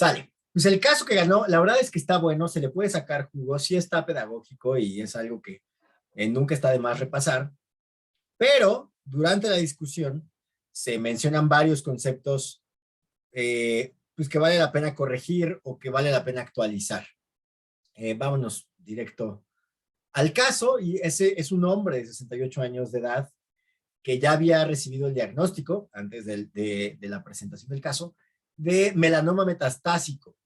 Sale. Pues el caso que ganó, la verdad es que está bueno, se le puede sacar jugo, sí está pedagógico y es algo que nunca está de más repasar, pero durante la discusión se mencionan varios conceptos pues que vale la pena corregir o que vale la pena actualizar. Vámonos directo al caso, y ese es un hombre de 68 años de edad que ya había recibido el diagnóstico antes de la presentación del caso de melanoma metastásico.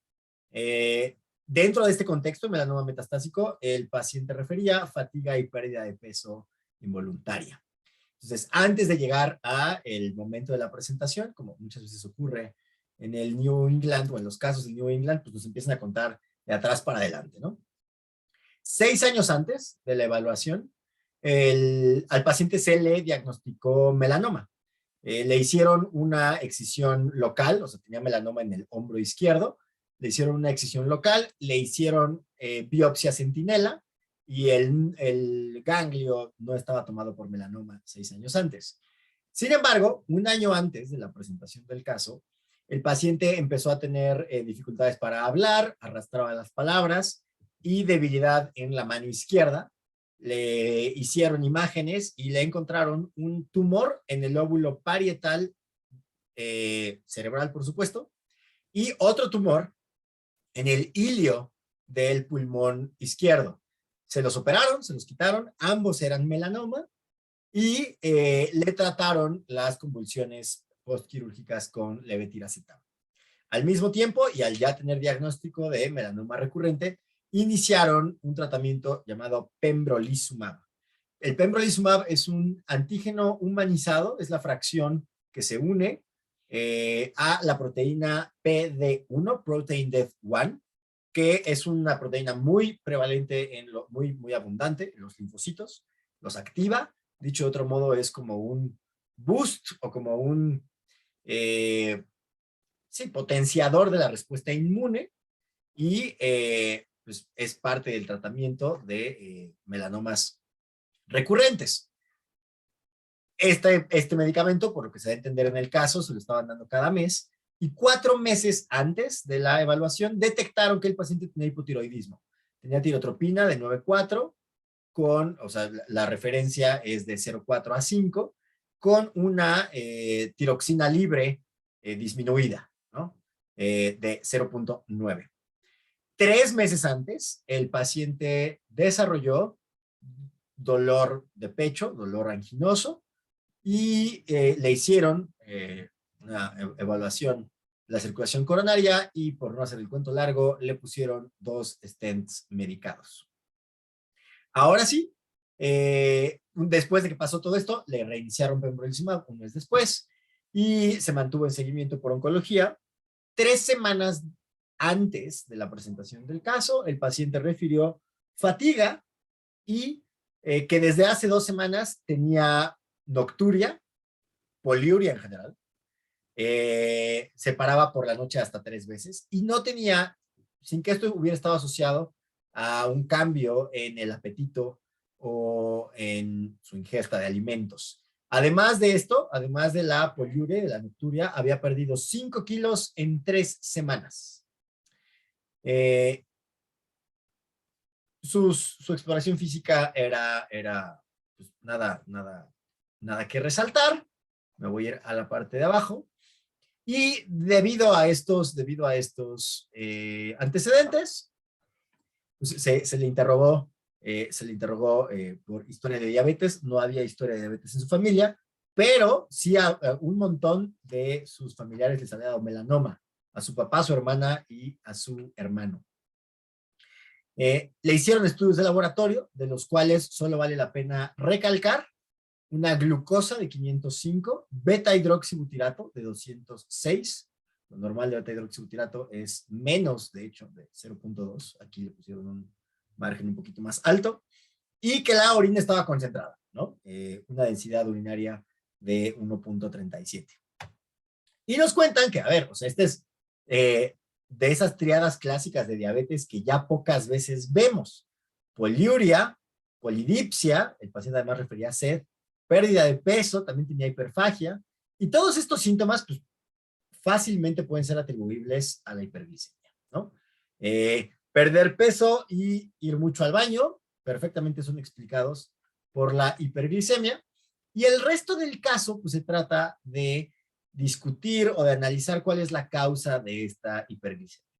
Dentro de este contexto, melanoma metastásico, el paciente refería fatiga y pérdida de peso involuntaria. Entonces, antes de llegar a el momento de la presentación, como muchas veces ocurre en el New England o en los casos del New England, pues nos empiezan a contar de atrás para adelante, ¿no? 6 años antes de la evaluación, al paciente se le diagnosticó melanoma. Le hicieron una excisión local, o sea, tenía melanoma en el hombro izquierdo, le hicieron una excisión local, le hicieron biopsia centinela y el ganglio no estaba tomado por melanoma 6 años antes. Sin embargo, un año antes de la presentación del caso, el paciente empezó a tener dificultades para hablar, arrastraba las palabras y debilidad en la mano izquierda. Le hicieron imágenes y le encontraron un tumor en el lóbulo parietal cerebral, por supuesto, y otro tumor en el ilio del pulmón izquierdo. Se los operaron, se los quitaron, ambos eran melanoma y le trataron las convulsiones postquirúrgicas con levetiracetam. Al mismo tiempo, y al ya tener diagnóstico de melanoma recurrente, iniciaron un tratamiento llamado pembrolizumab. El pembrolizumab es un antígeno humanizado, es la fracción que se une a la proteína PD1, Protein Death 1, que es una proteína muy prevalente, muy abundante en los linfocitos, los activa. Dicho de otro modo, es como un boost o como un potenciador de la respuesta inmune y pues es parte del tratamiento de melanomas recurrentes. Este medicamento, por lo que se da a entender en el caso, se lo estaban dando cada mes y 4 meses antes de la evaluación detectaron que el paciente tenía hipotiroidismo. Tenía tirotropina de 9,4 o sea, la referencia es de 0,4 a 5, con una tiroxina libre disminuida, ¿no? De 0,9. 3 meses antes, el paciente desarrolló dolor de pecho, dolor anginoso, y le hicieron una evaluación de la circulación coronaria y, por no hacer el cuento largo, le pusieron 2 stents medicados. Ahora sí, después de que pasó todo esto, le reiniciaron pembrolizumab un mes después y se mantuvo en seguimiento por oncología. 3 semanas antes de la presentación del caso, el paciente refirió fatiga y que desde hace 2 semanas tenía nocturia, poliuria en general, se paraba por la noche hasta 3 veces y no tenía, sin que esto hubiera estado asociado a un cambio en el apetito o en su ingesta de alimentos. Además de esto, además de la poliuria, de la nocturia, había perdido 5 kilos en 3 semanas. Su exploración física era pues, nada que resaltar. Me voy a ir a la parte de abajo. Y debido a estos antecedentes, pues, se le interrogó por historia de diabetes. No había historia de diabetes en su familia, pero sí a un montón de sus familiares les había dado melanoma, a su papá, a su hermana y a su hermano. Le hicieron estudios de laboratorio, de los cuales solo vale la pena recalcar una glucosa de 505, beta-hidroxibutirato de 206. Lo normal de beta-hidroxibutirato es menos, de hecho, de 0,2. Aquí le pusieron un margen un poquito más alto. Y que la orina estaba concentrada, ¿no? Una densidad urinaria de 1,37. Y nos cuentan que, a ver, o sea, este es de esas triadas clásicas de diabetes que ya pocas veces vemos. Poliuria, polidipsia, el paciente además refería a sed, pérdida de peso, también tenía hiperfagia, y todos estos síntomas, pues, fácilmente pueden ser atribuibles a la hiperglicemia, ¿no? Perder peso y ir mucho al baño, perfectamente son explicados por la hiperglicemia. Y el resto del caso, pues se trata de discutir o de analizar cuál es la causa de esta hiperglicemia.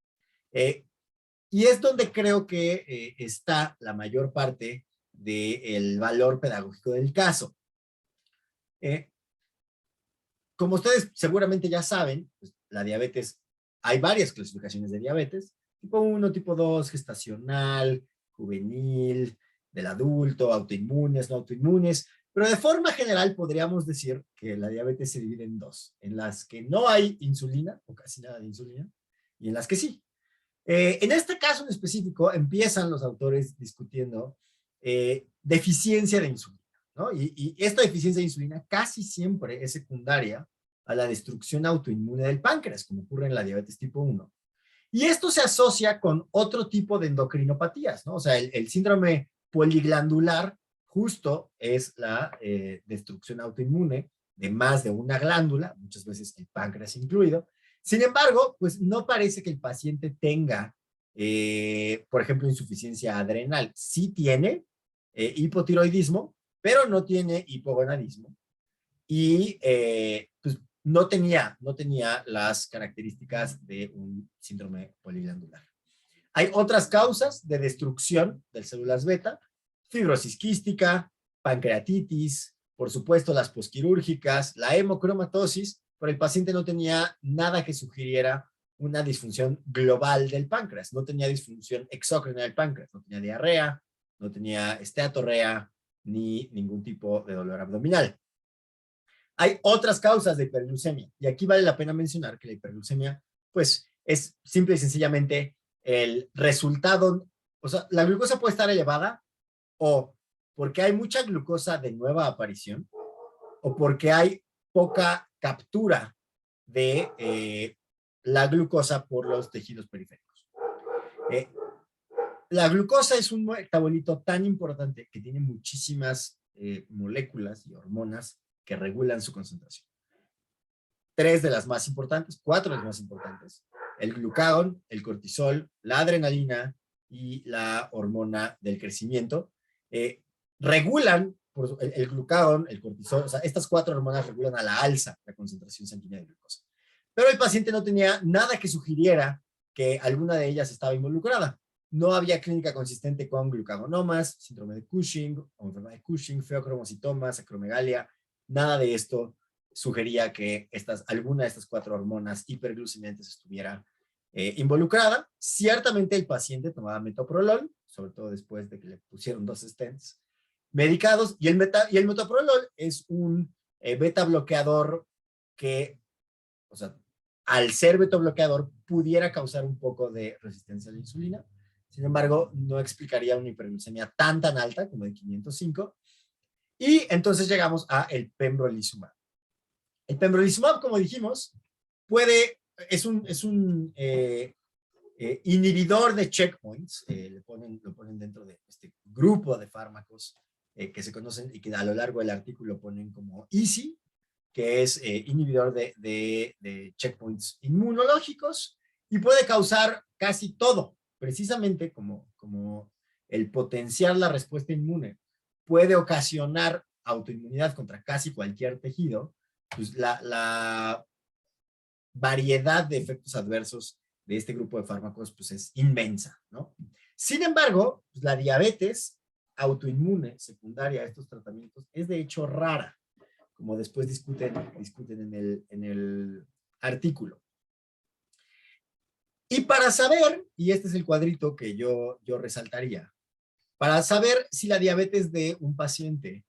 Y es donde creo que está la mayor parte del valor pedagógico del caso. Como ustedes seguramente ya saben, pues, la diabetes, hay varias clasificaciones de diabetes, tipo 1, tipo 2, gestacional, juvenil, del adulto, autoinmunes, no autoinmunes, pero de forma general podríamos decir que la diabetes se divide en dos, en las que no hay insulina, o casi nada de insulina, y en las que sí. En este caso en específico, empiezan los autores discutiendo deficiencia de insulina, ¿no? Y esta deficiencia de insulina casi siempre es secundaria a la destrucción autoinmune del páncreas, como ocurre en la diabetes tipo 1. Y esto se asocia con otro tipo de endocrinopatías, ¿no? O sea, el síndrome poliglandular justo es la destrucción autoinmune de más de una glándula, muchas veces el páncreas incluido. Sin embargo, pues no parece que el paciente tenga, por ejemplo, insuficiencia adrenal. Sí tiene hipotiroidismo, pero no tiene hipogonadismo. Y pues no tenía las características de un síndrome poliglandular. Hay otras causas de destrucción de células beta, fibrosis quística, pancreatitis, por supuesto las posquirúrgicas, la hemocromatosis, pero el paciente no tenía nada que sugiriera una disfunción global del páncreas, no tenía disfunción exócrina del páncreas, no tenía diarrea, no tenía esteatorrea, ni ningún tipo de dolor abdominal. Hay otras causas de hiperglucemia, y aquí vale la pena mencionar que la hiperglucemia, pues, es simple y sencillamente el resultado, o sea, la glucosa puede estar elevada o porque hay mucha glucosa de nueva aparición o porque hay poca captura de la glucosa por los tejidos periféricos. La glucosa es un metabolito tan importante que tiene muchísimas moléculas y hormonas que regulan su concentración. 3 de las más importantes, 4 de las más importantes, el glucagón, el cortisol, la adrenalina y la hormona del crecimiento, regulan por el glucagón, el cortisol, o sea, estas 4 hormonas regulan a la alza la concentración sanguínea de glucosa. Pero el paciente no tenía nada que sugiriera que alguna de ellas estaba involucrada. No había clínica consistente con glucagonomas, síndrome de Cushing, o enfermedad de Cushing, feocromocitomas, acromegalia, nada de esto sugería que alguna de estas 4 hormonas hiperglucemiantes estuviera involucrada. Ciertamente el paciente tomaba metoprolol, sobre todo después de que le pusieron 2 stents medicados, y el metoprolol es un beta bloqueador que, o sea, al ser beta bloqueador pudiera causar un poco de resistencia a la insulina. Sin embargo, no explicaría una hiperglucemia tan alta como de 505. Y entonces llegamos a el pembrolizumab. El pembrolizumab, como dijimos, es un inhibidor de checkpoints, lo ponen dentro de este grupo de fármacos que se conocen y que a lo largo del artículo ponen como EASY, que es inhibidor de checkpoints inmunológicos y puede causar casi todo, precisamente como el potenciar la respuesta inmune puede ocasionar autoinmunidad contra casi cualquier tejido. Pues la variedad de efectos adversos de este grupo de fármacos pues es inmensa, ¿no? Sin embargo, pues la diabetes autoinmune secundaria a estos tratamientos es de hecho rara, como después discuten en el artículo. Y para saber, y este es el cuadrito que yo resaltaría, para saber si la diabetes de un paciente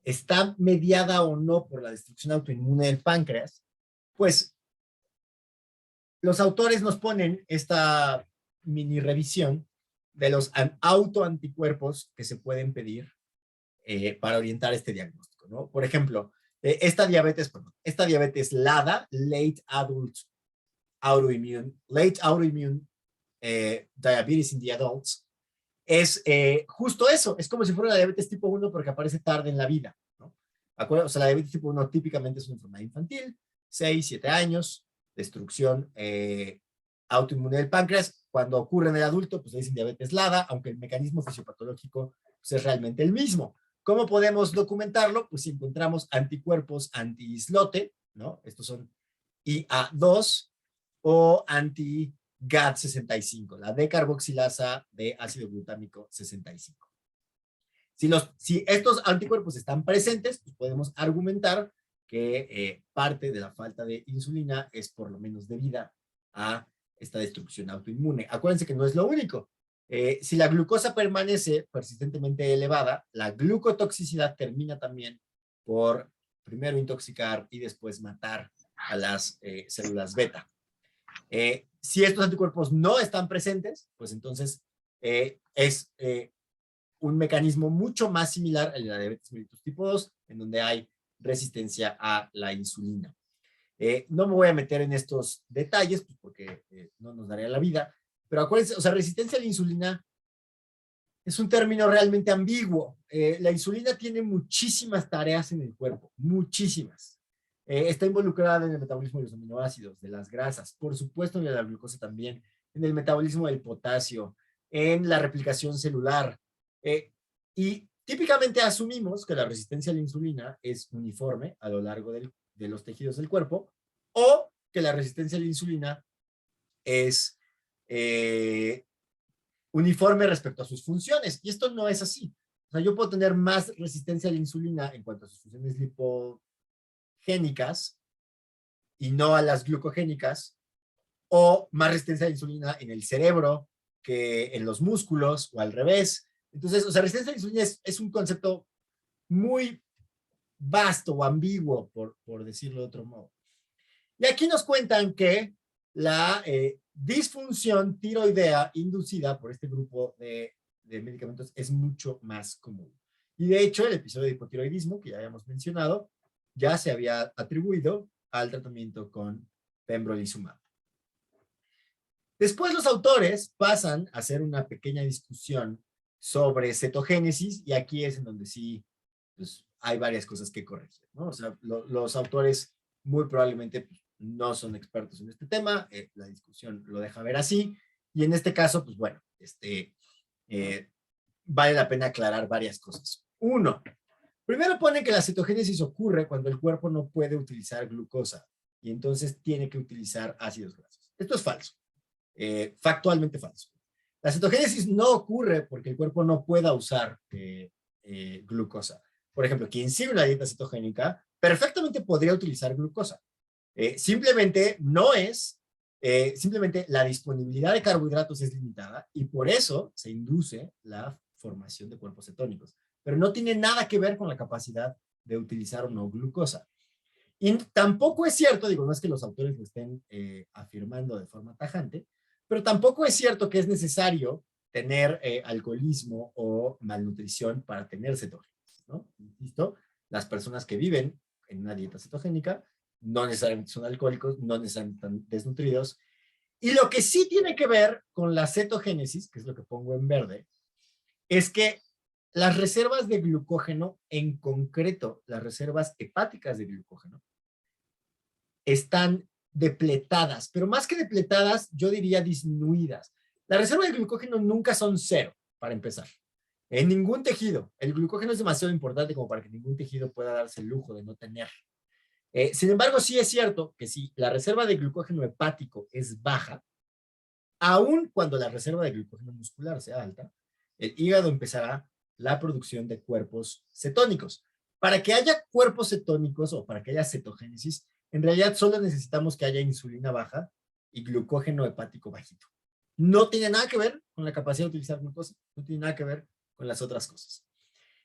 está mediada o no por la destrucción autoinmune del páncreas, pues los autores nos ponen esta mini revisión de los autoanticuerpos que se pueden pedir para orientar este diagnóstico, ¿no? Por ejemplo, esta diabetes LADA, Late Autoimmune Diabetes in the Adults, es justo eso, es como si fuera la diabetes tipo 1 porque aparece tarde en la vida, ¿no? O sea, la diabetes tipo 1 típicamente es una enfermedad infantil, 6, 7 años, destrucción autoinmune del páncreas. Cuando ocurre en el adulto, pues le dicen diabetes LADA, aunque el mecanismo fisiopatológico pues, es realmente el mismo. ¿Cómo podemos documentarlo? Pues si encontramos anticuerpos anti-islote, ¿no? Estos son IA2 o anti-GAD65, la decarboxilasa de ácido glutámico 65. Si estos anticuerpos están presentes, pues podemos argumentar que parte de la falta de insulina es por lo menos debida a esta destrucción autoinmune. Acuérdense que no es lo único. Si la glucosa permanece persistentemente elevada, la glucotoxicidad termina también por primero intoxicar y después matar a las células beta. Si estos anticuerpos no están presentes, pues entonces es un mecanismo mucho más similar al de la diabetes mellitus tipo 2, en donde hay resistencia a la insulina. No me voy a meter en estos detalles, pues porque no nos daría la vida, pero acuérdense, o sea, resistencia a la insulina es un término realmente ambiguo. La insulina tiene muchísimas tareas en el cuerpo, muchísimas. Está involucrada en el metabolismo de los aminoácidos, de las grasas, por supuesto en la glucosa también, en el metabolismo del potasio, en la replicación celular. Y típicamente asumimos que la resistencia a la insulina es uniforme a lo largo de los tejidos del cuerpo, o que la resistencia a la insulina es uniforme respecto a sus funciones. Y esto no es así. O sea, yo puedo tener más resistencia a la insulina en cuanto a sus funciones lipogénicas y no a las glucogénicas, o más resistencia a la insulina en el cerebro que en los músculos, o al revés. Entonces, o sea, resistencia a la insulina es un concepto muy vasto o ambiguo, por decirlo de otro modo. Y aquí nos cuentan que la disfunción tiroidea inducida por este grupo de medicamentos es mucho más común. Y de hecho, el episodio de hipotiroidismo, que ya habíamos mencionado, ya se había atribuido al tratamiento con pembrolizumab. Después los autores pasan a hacer una pequeña discusión sobre cetogénesis, y aquí es en donde sí pues, hay varias cosas que corregir, ¿no? O sea, los autores muy probablemente no son expertos en este tema, la discusión lo deja ver así, y en este caso, pues bueno, vale la pena aclarar varias cosas. Uno, primero pone que la cetogénesis ocurre cuando el cuerpo no puede utilizar glucosa, y entonces tiene que utilizar ácidos grasos. Esto es falso, factualmente falso. La cetogénesis no ocurre porque el cuerpo no pueda usar glucosa. Por ejemplo, quien sigue una dieta cetogénica perfectamente podría utilizar glucosa. Simplemente la disponibilidad de carbohidratos es limitada y por eso se induce la formación de cuerpos cetónicos. Pero no tiene nada que ver con la capacidad de utilizar o no glucosa. Y tampoco es cierto, digo, no es que los autores lo estén afirmando de forma tajante, pero tampoco es cierto que es necesario tener alcoholismo o malnutrición para tener cetogénesis, ¿no? Insisto, las personas que viven en una dieta cetogénica no necesariamente son alcohólicos, no necesariamente están desnutridos. Y lo que sí tiene que ver con la cetogénesis, que es lo que pongo en verde, es que las reservas de glucógeno, en concreto las reservas hepáticas de glucógeno, están depletadas, pero más que depletadas, yo diría disminuidas. Las reservas de glucógeno nunca son cero, para empezar. En ningún tejido. El glucógeno es demasiado importante como para que ningún tejido pueda darse el lujo de no tener. Sin embargo, sí es cierto que si la reserva de glucógeno hepático es baja, aun cuando la reserva de glucógeno muscular sea alta, el hígado empezará la producción de cuerpos cetónicos. Para que haya cuerpos cetónicos o para que haya cetogénesis, en realidad solo necesitamos que haya insulina baja y glucógeno hepático bajito. No tiene nada que ver con la capacidad de utilizar glucosa, no tiene nada que ver con las otras cosas.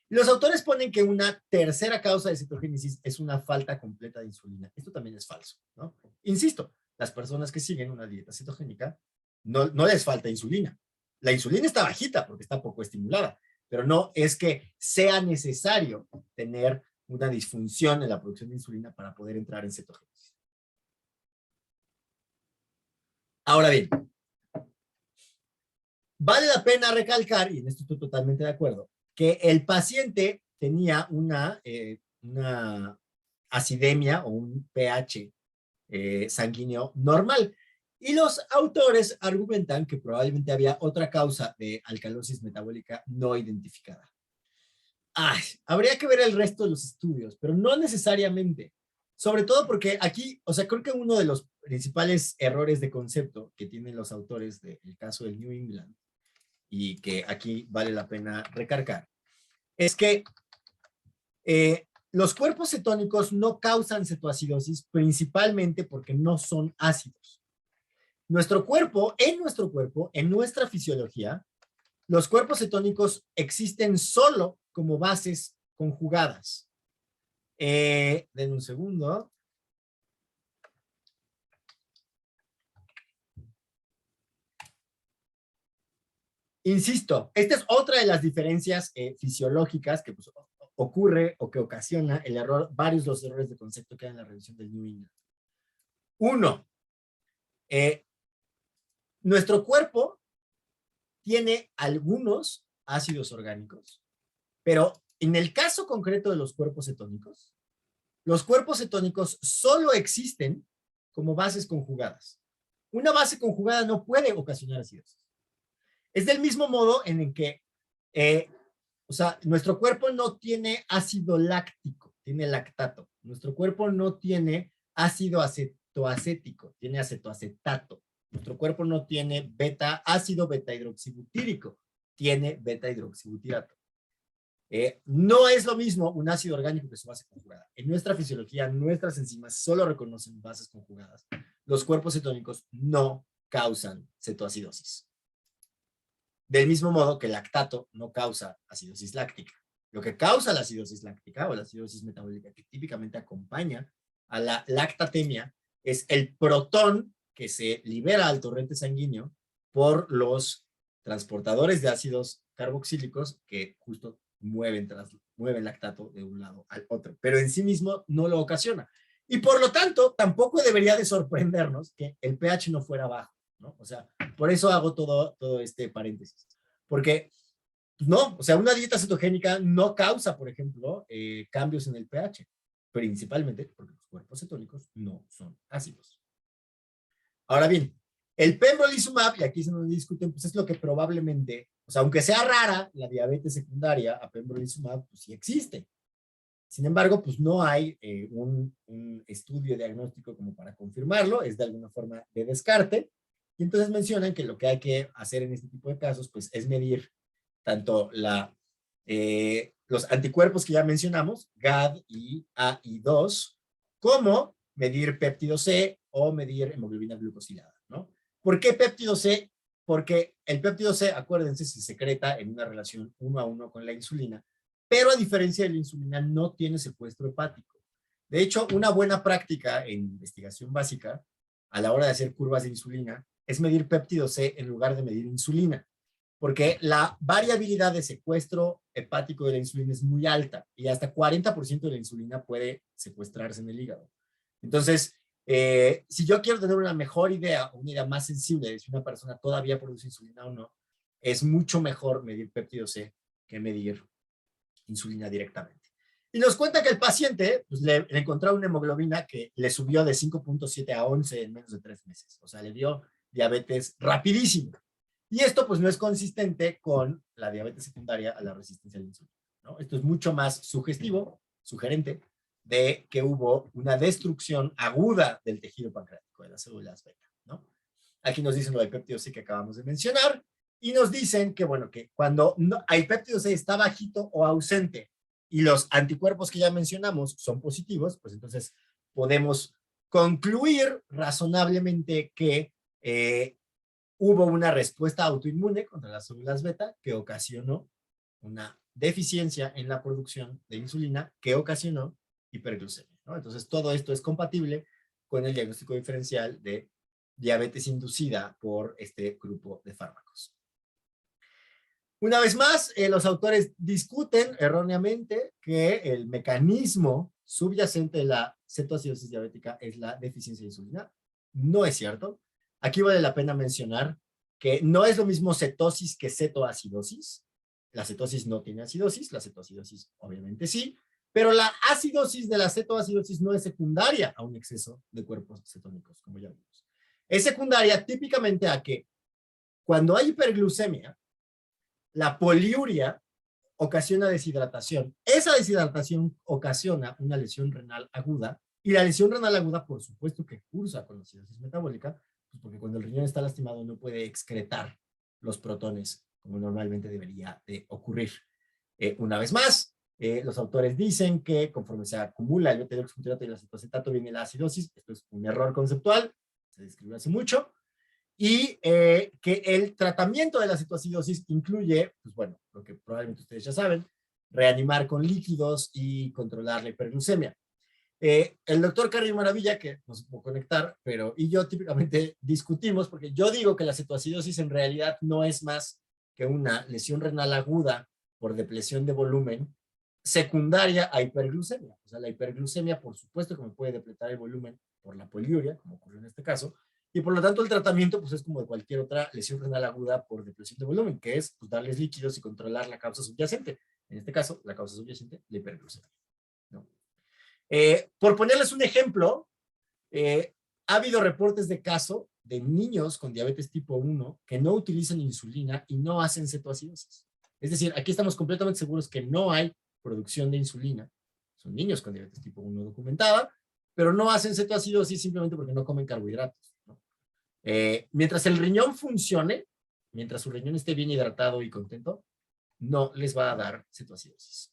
Los autores ponen que una tercera causa de cetogénesis es una falta completa de insulina. Esto también es falso, ¿no? Insisto, las personas que siguen una dieta cetogénica no les falta insulina. La insulina está bajita porque está poco estimulada, pero no es que sea necesario tener una disfunción en la producción de insulina para poder entrar en cetogénesis. Ahora bien, vale la pena recalcar, y en esto estoy totalmente de acuerdo, que el paciente tenía una acidemia o un pH sanguíneo normal. Y los autores argumentan que probablemente había otra causa de alcalosis metabólica no identificada. Ay, habría que ver el resto de los estudios, pero no necesariamente. Sobre todo porque aquí, o sea, creo que uno de los principales errores de concepto que tienen los autores del caso del New England, y que aquí vale la pena recargar, es que los cuerpos cetónicos no causan cetoacidosis principalmente porque no son ácidos. Nuestro cuerpo, en nuestra fisiología, los cuerpos cetónicos existen solo como bases conjugadas. Den un segundo. Insisto, esta es otra de las diferencias fisiológicas que pues, ocurre o que ocasiona el error, varios de los errores de concepto que hay en la revisión del New England. Uno, nuestro cuerpo tiene algunos ácidos orgánicos, pero en el caso concreto de los cuerpos cetónicos solo existen como bases conjugadas. Una base conjugada no puede ocasionar acidosis. Es del mismo modo en el que, o sea, nuestro cuerpo no tiene ácido láctico, tiene lactato. Nuestro cuerpo no tiene ácido acetoacético, tiene acetoacetato. Nuestro cuerpo no tiene ácido beta hidroxibutírico, tiene beta hidroxibutirato. No es lo mismo un ácido orgánico que su base conjugada. En nuestra fisiología, nuestras enzimas solo reconocen bases conjugadas. Los cuerpos cetónicos no causan cetoacidosis. Del mismo modo que el lactato no causa acidosis láctica. Lo que causa la acidosis láctica o la acidosis metabólica que típicamente acompaña a la lactatemia es el protón que se libera al torrente sanguíneo por los transportadores de ácidos carboxílicos que justo mueven lactato de un lado al otro, pero en sí mismo no lo ocasiona. Y por lo tanto, tampoco debería de sorprendernos que el pH no fuera bajo, ¿no? O sea, por eso hago todo este paréntesis. Porque, pues no, o sea, una dieta cetogénica no causa, por ejemplo, cambios en el pH, principalmente porque los cuerpos cetónicos no son ácidos. Ahora bien, el pembrolizumab, y aquí se nos discuten, pues es lo que probablemente, o sea, aunque sea rara la diabetes secundaria a pembrolizumab, pues sí existe. Sin embargo, pues no hay un estudio diagnóstico como para confirmarlo, es de alguna forma de descarte, y entonces mencionan que lo que hay que hacer en este tipo de casos, pues es medir tanto los anticuerpos que ya mencionamos, GAD y AI2, como medir péptido C o medir hemoglobina glucosilada, ¿no? ¿Por qué péptido C? Porque el péptido C, acuérdense, se secreta en una relación 1-1 con la insulina, pero a diferencia de la insulina no tiene secuestro hepático. De hecho, una buena práctica en investigación básica a la hora de hacer curvas de insulina es medir péptido C en lugar de medir insulina, porque la variabilidad de secuestro hepático de la insulina es muy alta y hasta 40% de la insulina puede secuestrarse en el hígado. Entonces, si yo quiero tener una mejor idea, una idea más sensible de si una persona todavía produce insulina o no, es mucho mejor medir péptido C que medir insulina directamente. Y nos cuenta que el paciente pues, le encontró una hemoglobina que le subió de 5.7 a 11 en menos de 3 meses. O sea, le dio diabetes rapidísimo. Y esto pues no es consistente con la diabetes secundaria a la resistencia a la insulina, ¿no? Esto es mucho más sugestivo, sugerente, de que hubo una destrucción aguda del tejido pancreático, de las células beta, ¿no? Aquí nos dicen lo del péptido C que acabamos de mencionar, y nos dicen que, bueno, que cuando el péptido C está bajito o ausente y los anticuerpos que ya mencionamos son positivos, pues entonces podemos concluir razonablemente que hubo una respuesta autoinmune contra las células beta que ocasionó una deficiencia en la producción de insulina que ocasionó hiperglucemia, ¿no? Entonces, todo esto es compatible con el diagnóstico diferencial de diabetes inducida por este grupo de fármacos. Una vez más, los autores discuten erróneamente que el mecanismo subyacente de la cetoacidosis diabética es la deficiencia de insulina. No es cierto. Aquí vale la pena mencionar que no es lo mismo cetosis que cetoacidosis. La cetosis no tiene acidosis, la cetoacidosis obviamente sí, Pero la acidosis de la cetoacidosis no es secundaria a un exceso de cuerpos cetónicos, como ya vimos. Es secundaria típicamente a que cuando hay hiperglucemia, la poliuria ocasiona deshidratación. Esa deshidratación ocasiona una lesión renal aguda, y la lesión renal aguda, por supuesto, que cursa con acidosis metabólica, pues porque cuando el riñón está lastimado no puede excretar los protones como normalmente debería de ocurrir. Una vez más, los autores dicen que conforme se acumula el beta-hidroxibutyrato y el acetoacetato viene la acidosis. Esto es un error conceptual, se describió hace mucho, y que el tratamiento de la cetoacidosis incluye, pues bueno, lo que probablemente ustedes ya saben, reanimar con líquidos y controlar la hiperglucemia. El doctor Carrillo Maravilla, que no se pudo conectar, pero y yo típicamente discutimos, porque yo digo que la cetoacidosis en realidad no es más que una lesión renal aguda por depresión de volumen secundaria a hiperglucemia. O sea, la hiperglucemia, por supuesto, que me puede depletar el volumen por la poliuria, como ocurrió en este caso, y por lo tanto el tratamiento pues es como de cualquier otra lesión renal aguda por depresión de volumen, que es pues, darles líquidos y controlar la causa subyacente. En este caso, la causa subyacente, la hiperglucemia, ¿no? Por ponerles un ejemplo, ha habido reportes de caso de niños con diabetes tipo 1 que no utilizan insulina y no hacen cetoacidosis. Es decir, aquí estamos completamente seguros que no hay producción de insulina. Son niños con diabetes tipo 1 documentada, pero no hacen cetoacidosis simplemente porque no comen carbohidratos, ¿no? Mientras el riñón funcione, mientras su riñón esté bien hidratado y contento, no les va a dar cetoacidosis.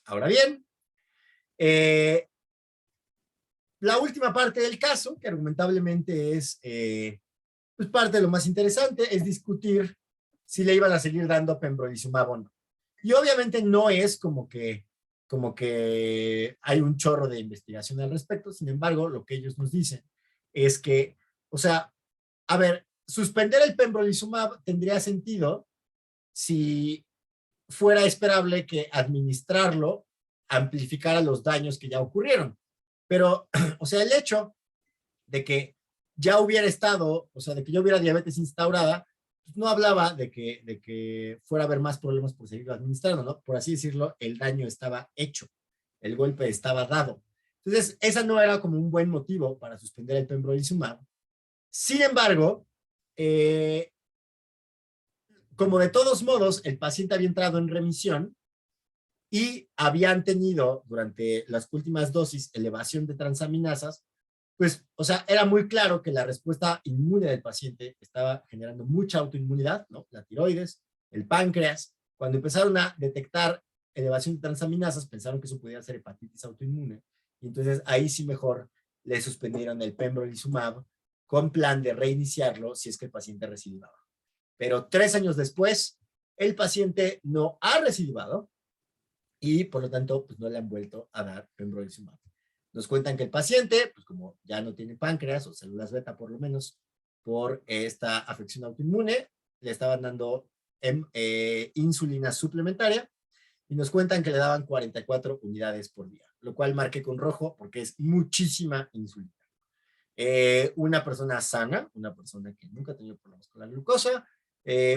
Ahora bien, la última parte del caso, que argumentablemente es pues parte de lo más interesante, es discutir si le iban a seguir dando pembrolizumab o no. Y obviamente no es como que hay un chorro de investigación al respecto. Sin embargo, lo que ellos nos dicen es que, o sea, a ver, suspender el pembrolizumab tendría sentido si fuera esperable que administrarlo amplificara los daños que ya ocurrieron. Pero, o sea, el hecho de que ya hubiera estado, o sea, de que ya hubiera diabetes instaurada, pues no hablaba de que fuera a haber más problemas por seguirlo administrando, ¿no? Por así decirlo, el daño estaba hecho, el golpe estaba dado. Entonces, esa no era como un buen motivo para suspender el pembrolizumab. Sin embargo, como de todos modos el paciente había entrado en remisión y habían tenido durante las últimas dosis elevación de transaminasas, pues, o sea, era muy claro que la respuesta inmune del paciente estaba generando mucha autoinmunidad, ¿no? La tiroides, el páncreas. Cuando empezaron a detectar elevación de transaminasas, pensaron que eso podía ser hepatitis autoinmune, y entonces ahí sí mejor le suspendieron el pembrolizumab con plan de reiniciarlo si es que el paciente recidivaba. Pero 3 años después, el paciente no ha recidivado y por lo tanto, pues no le han vuelto a dar pembrolizumab. Nos cuentan que el paciente, pues como ya no tiene páncreas o células beta por lo menos, por esta afección autoinmune, le estaban dando insulina suplementaria y nos cuentan que le daban 44 unidades por día, lo cual marqué con rojo porque es muchísima insulina. Una persona sana, una persona que nunca ha tenido problemas con la glucosa,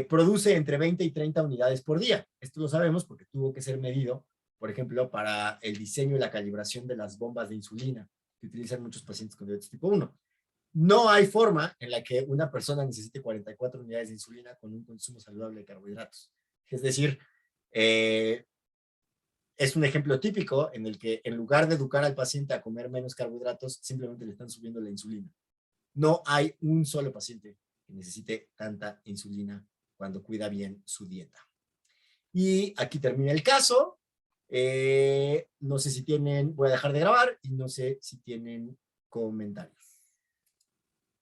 produce entre 20 y 30 unidades por día. Esto lo sabemos porque tuvo que ser medido, por ejemplo, para el diseño y la calibración de las bombas de insulina que utilizan muchos pacientes con diabetes tipo 1. No hay forma en la que una persona necesite 44 unidades de insulina con un consumo saludable de carbohidratos. Es decir, es un ejemplo típico en el que en lugar de educar al paciente a comer menos carbohidratos, simplemente le están subiendo la insulina. No hay un solo paciente que necesite tanta insulina cuando cuida bien su dieta. Y aquí termina el caso. No sé si tienen, voy a dejar de grabar y no sé si tienen comentarios.